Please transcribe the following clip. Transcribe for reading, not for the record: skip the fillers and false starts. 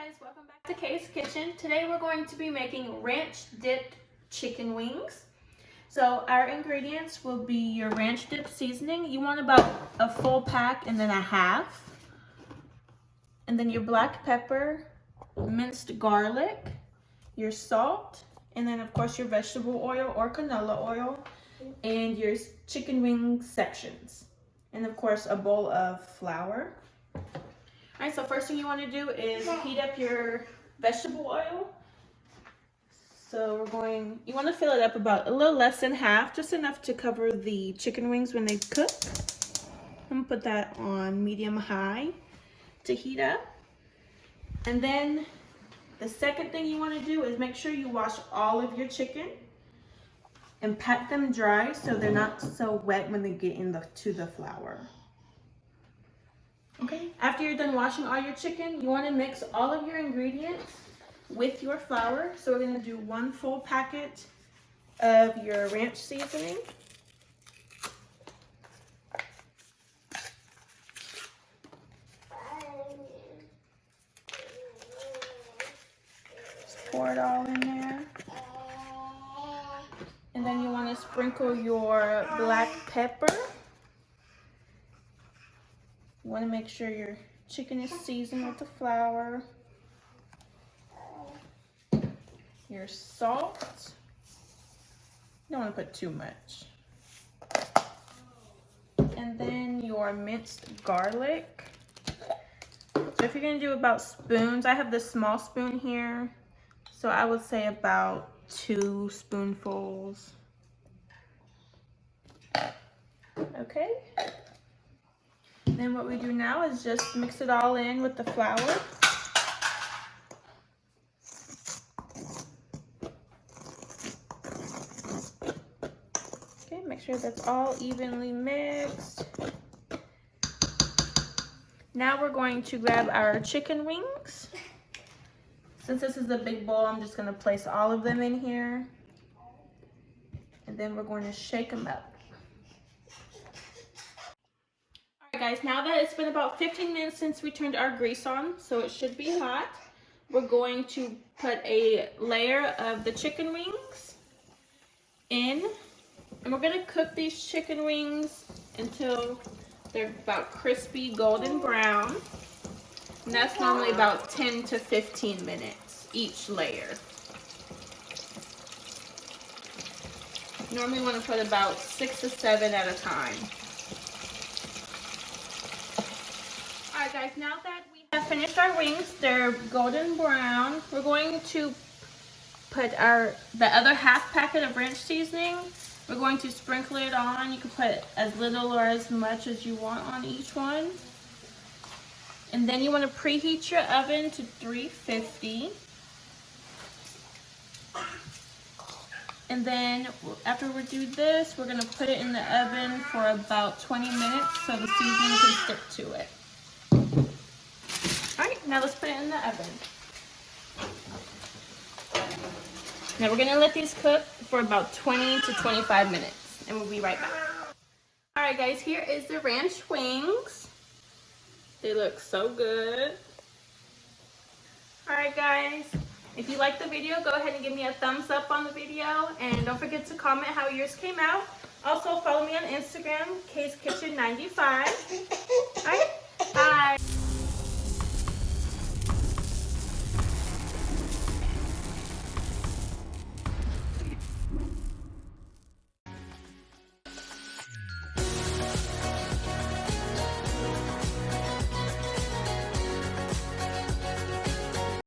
guys, welcome back to Kay's Kitchen. Today we're going to be making ranch dipped chicken wings. So our ingredients will be your ranch dip seasoning. You want about a full pack and then a half. And then your black pepper, minced garlic, your salt, and then of course your vegetable oil or canola oil, and your chicken wing sections. And of course a bowl of flour. Alright, so first thing you want to do is heat up your vegetable oil. So you want to fill it up about a little less than half, just enough to cover the chicken wings when they cook. I'm going to put that on medium-high to heat up. And then the second thing you want to do is make sure you wash all of your chicken and pat them dry so they're not so wet when they get into the flour. Okay, after you're done washing all your chicken, you want to mix all of your ingredients with your flour. So we're going to do 1 full packet of your ranch seasoning. Just pour it all in there. And then you want to sprinkle your black pepper. You want to make sure your chicken is seasoned with the flour. Your salt. You don't want to put too much. And then your minced garlic. So if you're going to do about spoons, I have this small spoon here. So I would say about 2 spoonfuls. Okay. Then what we do now is just mix it all in with the flour. Okay, make sure that's all evenly mixed. Now we're going to grab our chicken wings. Since this is a big bowl, I'm just going to place all of them in here. And then we're going to shake them up. Guys, now that it's been about 15 minutes since we turned our grease on, so it should be hot, we're going to put a layer of the chicken wings in, and we're going to cook these chicken wings until they're about crispy golden brown, and that's normally about 10 to 15 minutes each layer. Normally want to put about 6 to 7 at a time. Alright guys, now that we have finished our wings, they're golden brown, we're going to put the other half packet of ranch seasoning. We're going to sprinkle it on. You can put as little or as much as you want on each one. And then you want to preheat your oven to 350. And then after we do this, we're going to put it in the oven for about 20 minutes so the seasoning can stick to it. Alright, now let's put it in the oven. Now we're going to let these cook for about 20 to 25 minutes, and we'll be right back. Alright guys, here is the ranch wings. They look so good. Alright guys, if you liked the video, go ahead and give me a thumbs up on the video, and don't forget to comment how yours came out. Also follow me on Instagram, Kay's Kitchen 95. Alright, bye.